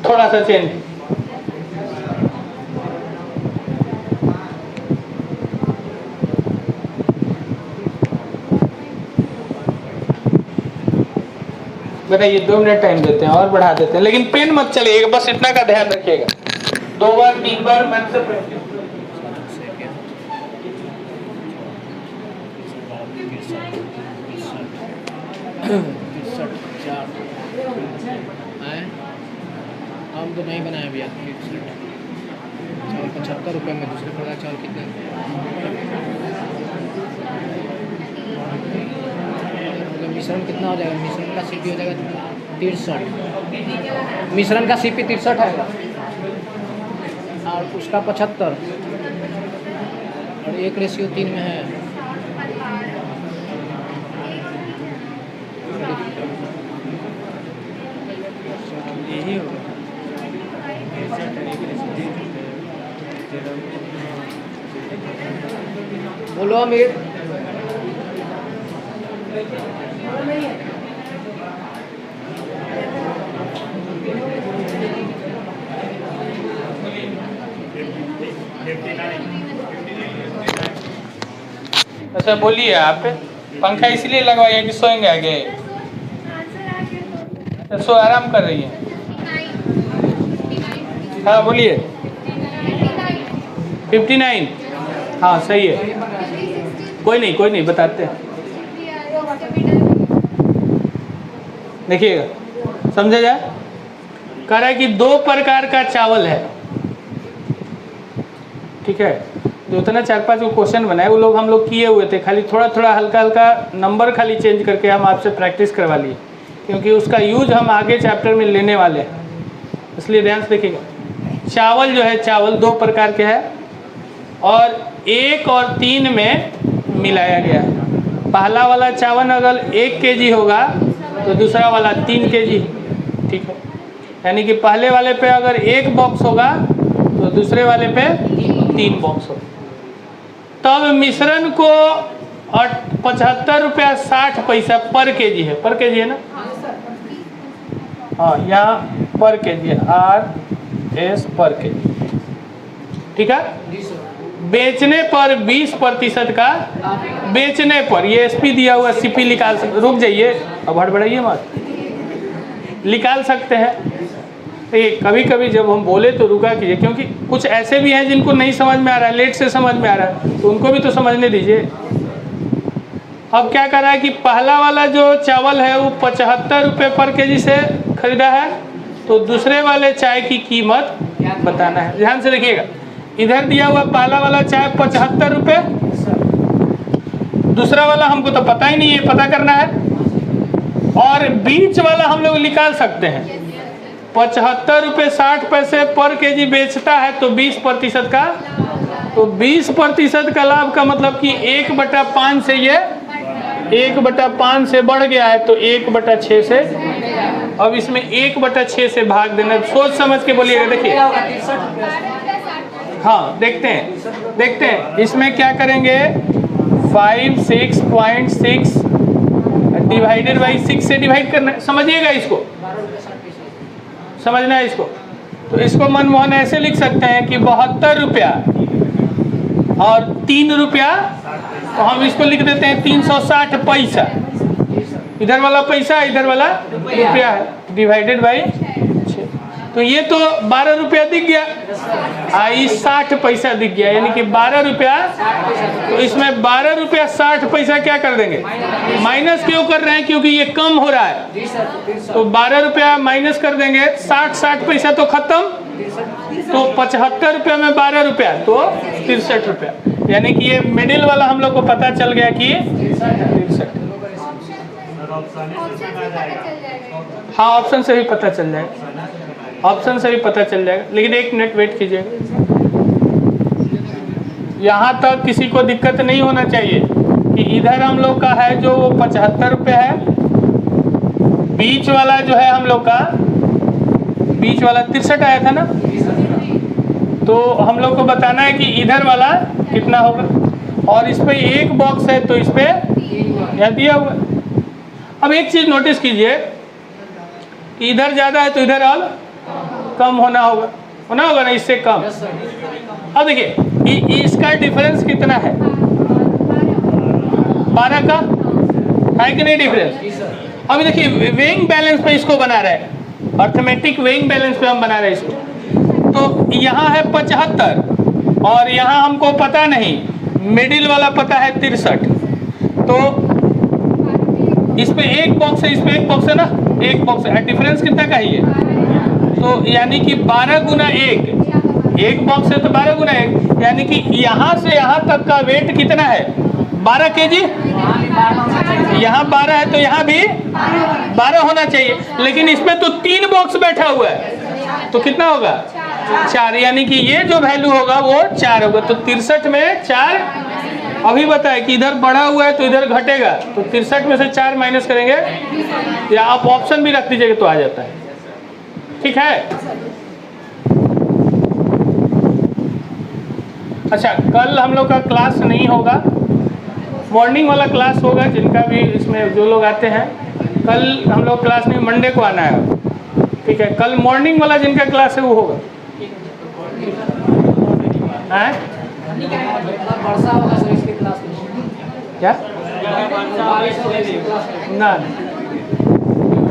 थोड़ा सा चेंज। बताइए, 2 मिनट टाइम देते हैं और बढ़ा देते हैं, लेकिन पेन मत चलिएगा, बस इतना का ध्यान रखिएगा। 2 बार 3 बार मैथ से प्रैक्टिस। हम तो नहीं बनाए भैया। चावल 75 रुपये में, दूसरे प्रकार चावल कितने? मतलब मिश्रण कितना हो जाएगा? मिश्रण का सीपी हो जाएगा 63, मिश्रण का सीपी 63 है और उसका 75 और 1:3 में है। यही होगा। बोलो अमीर। अच्छा बोलिए, आप पंखा इसलिए लगवाइए कि सोएंगे आगे? तो सो आराम कर रही है। हाँ बोलिए। 59। हाँ सही है, कोई नहीं बताते हैं। देखिएगा, समझा जाए। कह रहा है कि 2 प्रकार का चावल है, ठीक है। जो उतना 4-5 वो क्वेश्चन बनाए, वो लोग हम लोग किए हुए थे, खाली थोड़ा थोड़ा हल्का हल्का नंबर खाली चेंज करके हम आपसे प्रैक्टिस करवा लिए, क्योंकि उसका यूज हम आगे चैप्टर में लेने वाले हैं, इसलिए ध्यान से देखिएगा। चावल जो है, चावल 2 प्रकार के है और 1 और 3 में मिलाया गया है। पहला वाला चावल अगर 1 kg होगा तो दूसरा वाला 3 kg, ठीक है। यानी कि पहले वाले पे अगर 1 बॉक्स होगा तो दूसरे वाले पे 3 बॉक्स होगा। तब मिश्रण को 75 रुपया 60 पैसा पर केजी है, पर केजी है ना। हाँ, यहाँ पर केजी है, RS पर केजी, ठीक है। बेचने पर 20% का, बेचने पर ये SP दिया हुआ, CP निकाल सकते। रुक जाइए, अब हड़बड़ाइए मत, निकाल सकते हैं। कभी कभी जब हम बोले तो रुका कीजिए, क्योंकि कुछ ऐसे भी हैं जिनको नहीं समझ में आ रहा है, लेट से समझ में आ रहा है, तो उनको भी तो समझने दीजिए। अब क्या कर रहा है कि पहला वाला जो चावल है वो 75 रुपये पर केजी से खरीदा है, तो दूसरे वाले चाय की कीमत बताना है। ध्यान से देखिएगा, इधर दिया हुआ पहला वाला चाय 75 रुपये, दूसरा वाला हमको तो पता ही नहीं है, पता करना है। और बीच वाला हम लोग निकाल सकते हैं। 75 रुपये 60 पैसे पर केजी बेचता है तो 20% का, तो 20% का लाभ का मतलब कि 1/5 से ये 1/5 से बढ़ गया है तो 1/6 से, अब इसमें 1/6 से भाग देना। सोच समझ के बोलिएगा। देखिए हाँ, देखते हैं इसमें क्या करेंगे। 56.6 डिवाइडेड बाई 6 से डिवाइड करना है। समझिएगा, इसको समझना है इसको। तो इसको मनमोहन ऐसे लिख सकते हैं कि 72 रुपया और 3 रुपया, तो हम इसको लिख देते हैं 360 पैसा। इधर वाला पैसा, इधर वाला रुपया है, डिवाइडेड बाई 6। तो ये तो 12 रुपया दिख गया, आई 60 पैसा दिख गया, यानी कि 12 रुपया। तो इसमें 12 रुपया 60 पैसा क्या कर देंगे, माइनस क्यों कर रहे हैं, क्योंकि ये कम हो रहा है। तो 12 रुपया माइनस कर देंगे, 60 पैसा तो खत्म। तो 75 रुपया में 12 रुपया तो 63 रुपया, यानी कि ये मिडिल वाला हम लोग को पता चल गया कि 63। हाँ, ऑप्शन से भी पता चल जाएगा, ऑप्शन से भी पता चल जाएगा। लेकिन 1 मिनट वेट कीजिएगा, यहाँ तक किसी को दिक्कत नहीं होना चाहिए कि इधर हम लोग का है जो 75 रुपये है, बीच वाला जो है हम लोग का, बीच वाला 63 आया था ना। तो हम लोग को बताना है कि इधर वाला कितना होगा, और इस पे एक बॉक्स है तो इस पे यहाँ दिया हुआ। अब एक चीज़ नोटिस कीजिए कि इधर ज़्यादा है तो इधर और कम होना होगा ना, इससे कम। अब देखिए इसका डिफरेंस कितना है, 12 का है कि नहीं डिफरेंस। अभी देखिए वेइंग बैलेंस पे इसको बना रहे हैं, अर्थमेटिक वेइंग बैलेंस पे हम बना रहे हैं इसको। तो यहाँ है 75 और यहाँ हमको पता नहीं, मिडिल वाला पता है 63। तो इस पे एक बॉक्स है, इस पे एक बॉक्स है ना, एक बॉक्स है, डिफरेंस कितना का ही है। तो यानी कि 12 गुना 1, एक बॉक्स है तो 12 गुना 1, यानी कि यहाँ से यहाँ तक का वेट कितना है, 12 kg। यहाँ 12 है तो यहाँ भी 12 होना चाहिए, लेकिन इसमें तो 3 बॉक्स बैठा हुआ है, तो कितना होगा 4, यानी कि ये जो वैल्यू होगा वो 4 होगा। तो 63 में 4, अभी बताए कि इधर बढ़ा हुआ है तो इधर घटेगा, तो 63 में से 4 माइनस करेंगे, या आप ऑप्शन भी रख दीजिएगा तो आ जाता है। ठीक है। अच्छा, कल हम लोग का क्लास नहीं होगा, मॉर्निंग वाला क्लास होगा, जिनका भी इसमें जो लोग आते हैं। कल हम लोग क्लास नहीं, मंडे को आना है। ठीक है, कल मॉर्निंग वाला जिनका क्लास है वो होगा। हैं? क्या ना,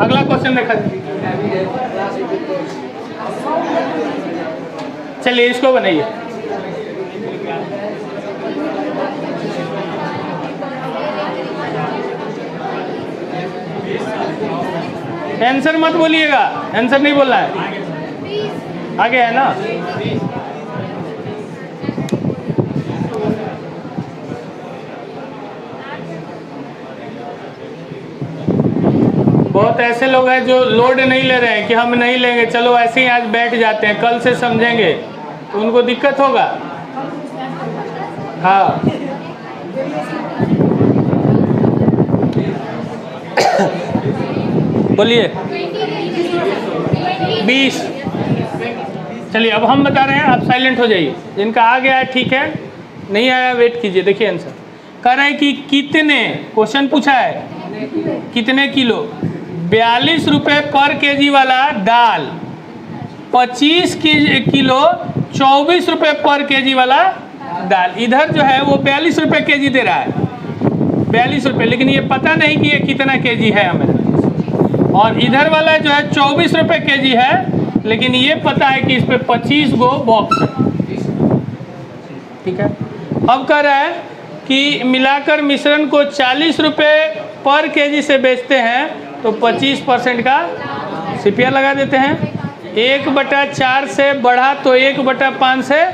अगला क्वेश्चन देखा। चलिए इसको बनाइए। आंसर मत बोलिएगा, आंसर नहीं बोलना है, आगे है ना। बहुत ऐसे लोग हैं जो लोड नहीं ले रहे हैं कि हम नहीं लेंगे, चलो ऐसे ही आज बैठ जाते हैं, कल से समझेंगे, तो उनको दिक्कत होगा। हाँ बोलिए 20। चलिए अब हम बता रहे हैं, आप साइलेंट हो जाइए। जिनका आ गया है ठीक है, नहीं आया वेट कीजिए। देखिए आंसर कह रहा है कि कितने, क्वेश्चन पूछा है कितने किलो, 42 रुपये पर केजी वाला दाल, 25 किलो 24 रुपये पर केजी वाला दाल। इधर जो है वो 42 रुपये केजी दे रहा है, 42 रुपये, लेकिन ये पता नहीं कि ये कितना केजी है हमें। और इधर वाला जो है 24 रुपये केजी है, लेकिन ये पता है कि इस पे 25 गो बॉक्स है। ठीक है। अब कह रहा है कि मिलाकर मिश्रण को 40 रुपये पर केजी से बेचते हैं, तो 25% का सिपिया लगा देते हैं। 1/4 से बढ़ा तो 1/5 से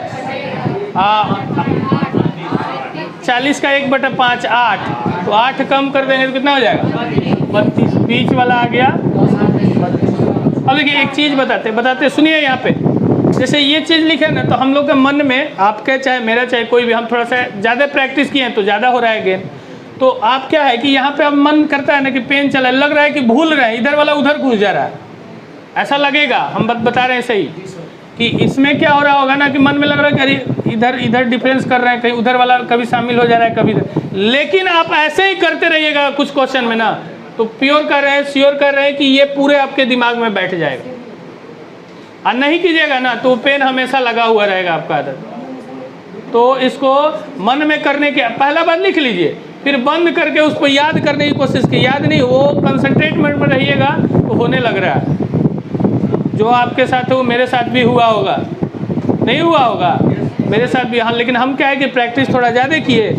40 का 1/5 8, तो 8 कम कर देंगे तो कितना हो जाएगा 32। बीच वाला आ गया 32। अब देखिए एक चीज़ बताते सुनिए। यहाँ पे जैसे ये चीज़ लिखे ना, तो हम लोग के मन में, आपके चाहे मेरा चाहे कोई भी, हम थोड़ा सा ज़्यादा प्रैक्टिस किए हैं तो ज़्यादा हो रहा है गेन, तो आप क्या है कि यहाँ पे अब मन करता है ना कि पेन चला, लग रहा है कि भूल रहे हैं, इधर वाला उधर घुस जा रहा है, ऐसा लगेगा। हम बता रहे हैं सही कि इसमें क्या हो रहा होगा ना कि मन में लग रहा है कि अरे इधर इधर डिफरेंस कर रहे हैं, कहीं उधर वाला कभी शामिल हो जा रहा है कभी इधर। लेकिन आप ऐसे ही करते रहिएगा कुछ क्वेश्चन में ना, तो प्योर कर रहे हैं, श्योर कर रहे हैं कि ये पूरे आपके दिमाग में बैठ जाएगा। और नहीं कीजिएगा ना तो पेन हमेशा लगा हुआ रहेगा आपका आदत। तो इसको मन में करने के पहला बार लिख लीजिए, फिर बंद करके उसको याद करने की कोशिश की। याद नहीं, वो कंसंट्रेट में रहिएगा तो होने लग रहा है। जो आपके साथ है वो मेरे साथ भी हुआ होगा, नहीं हुआ होगा मेरे साथ भी। हाँ, लेकिन हम क्या है कि प्रैक्टिस थोड़ा ज़्यादा किए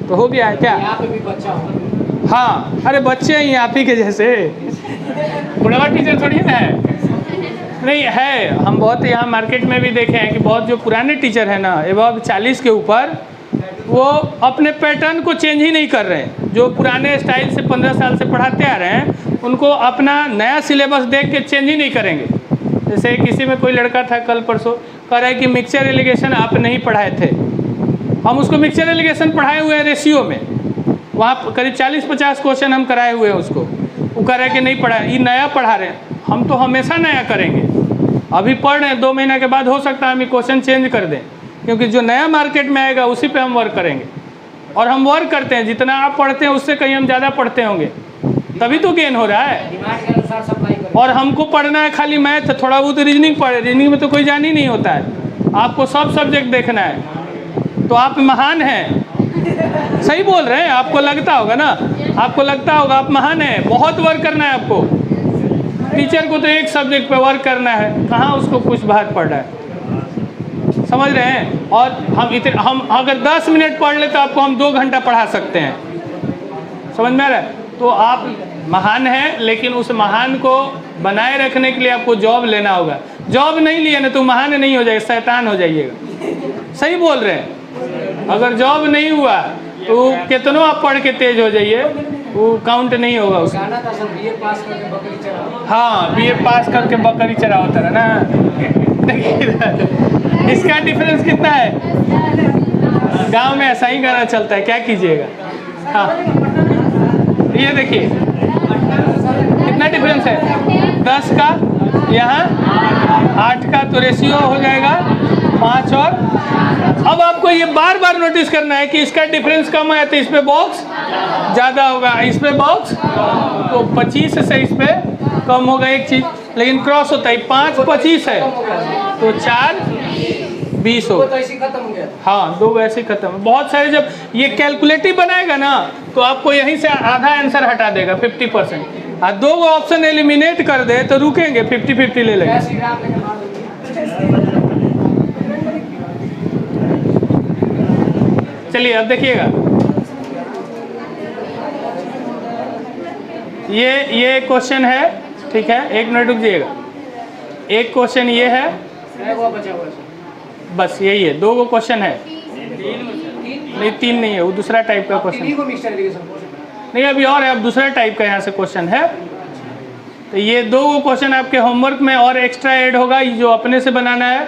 तो हो गया है क्या। यहाँ पे भी बच्चा हो। हाँ, अरे बच्चे हैं आप ही के जैसे, बुढ़वा टीचर थोड़ी ना है। नहीं है, हम बहुत यहाँ मार्केट में भी देखे हैं कि बहुत जो पुराने टीचर हैं ना, एबव 40 के ऊपर, वो अपने पैटर्न को चेंज ही नहीं कर रहे हैं। जो पुराने स्टाइल से 15 साल से पढ़ाते आ रहे हैं, उनको अपना नया सिलेबस देख के चेंज ही नहीं करेंगे। जैसे किसी में कोई लड़का था कल परसों कह रहा है कि मिक्सचर एलिगेशन आप नहीं पढ़ाए थे। हम उसको मिक्सचर एलिगेशन पढ़ाए हुए हैं रेशियो में, वहाँ करीब 40-50 क्वेश्चन हम कराए हुए हैं उसको। वो कह रहा है कि नहीं पढ़ा, ये नया पढ़ा रहे हैं। हम तो हमेशा नया करेंगे, अभी पढ़ रहे हैं, 2 महीना के बाद हो सकता है हम ये क्वेश्चन चेंज कर दें, क्योंकि जो नया मार्केट में आएगा उसी पे हम वर्क करेंगे। और हम वर्क करते हैं, जितना आप पढ़ते हैं उससे कहीं हम ज़्यादा पढ़ते होंगे, तभी तो गेन हो रहा है। डिमांड के अनुसार सप्लाई करें। और हमको पढ़ना है खाली मैथ, थोड़ा बहुत रीजनिंग पढ़े, रीजनिंग में तो कोई जान ही नहीं होता है। आपको सब सब्जेक्ट देखना है, तो आप महान हैं। सही बोल रहे हैं, आपको लगता होगा ना, आपको लगता होगा आप महान हैं। बहुत वर्क करना है आपको। टीचर को तो एक सब्जेक्ट पे वर्क करना है, कहाँ उसको कुछ बात पढ़ रहा है, समझ रहे हैं। और हम अगर 10 मिनट पढ़ ले तो आपको हम 2 घंटा पढ़ा सकते हैं, समझ में आ रहा है। तो आप महान हैं, लेकिन उस महान को बनाए रखने के लिए आपको जॉब लेना होगा। जॉब नहीं लिया ना तो महान नहीं हो जाएगा, शैतान हो जाइएगा। सही बोल रहे हैं। अगर जॉब नहीं हुआ तो कितनों आप पढ़ के तेज हो जाइए, वो काउंट नहीं होगा उसका। गाना था सब बीए पास करके बकरी चराओ। हाँ, बीए पास करके बकरी चराओ था ना। इसका डिफरेंस कितना है, गांव में ऐसा ही गाना चलता है, क्या कीजिएगा। हाँ, ये देखिए कितना डिफरेंस है, 10 का यहाँ 8 का, तो रेशियो हो जाएगा 5। और अब आपको ये बार बार नोटिस करना है कि इसका डिफरेंस कम है तो इस पे बॉक्स ज़्यादा होगा, इस पे बॉक्स तो 25 से इस पे कम होगा एक चीज़, लेकिन क्रॉस होता है। 5 25 है तो 4 20 होगा। तो ऐसे खत्म हो गया। हाँ, 2 वैसे खत्म। बहुत सारे जब ये कैलकुलेटिव बनाएगा ना तो आपको यहीं से आधा आंसर हटा देगा, 50%। और 2 ऑप्शन एलिमिनेट कर दे तो रुकेंगे, 50-50 ले लेंगे। जय श्री राम लेके मार दो। चलिए अब देखिएगा, ये क्वेश्चन है, ठीक है, 1 मिनट रुक जाइएगा। एक क्वेश्चन ये है, वो बचा हुआ है। बस यही है। 2 क्वेश्चन है, नहीं 3 नहीं है, वो दूसरा टाइप का क्वेश्चन को मिक्सचर एलिगेशन नहीं, अभी और है, अब दूसरा टाइप का यहाँ से क्वेश्चन है। तो ये 2 क्वेश्चन आपके होमवर्क में और एक्स्ट्रा ऐड होगा, ये जो अपने से बनाना है।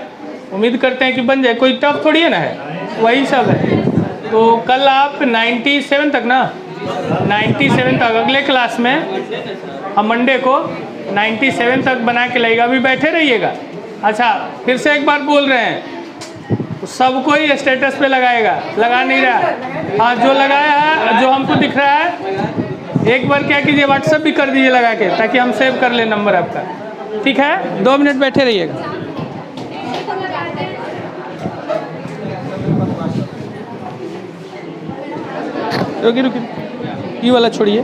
उम्मीद करते हैं कि बन जाए, कोई टफ थोड़ी है ना, है वही सब है। तो कल आप 97 तक ना, 97 तक अगले क्लास में हम मंडे को 97 तक बना के लाइएगा। अभी बैठे रहिएगा। अच्छा, फिर से एक बार बोल रहे हैं, सबको ही स्टेटस पे लगाएगा, लगा नहीं रहा। हाँ, जो लगाया है, जो हमको दिख रहा है, एक बार क्या कीजिए, व्हाट्सएप भी कर दीजिए लगा के, ताकि हम सेव कर ले नंबर आपका। ठीक है, 2 मिनट बैठे रहिएगा। रुकिए, ये वाला छोड़िए।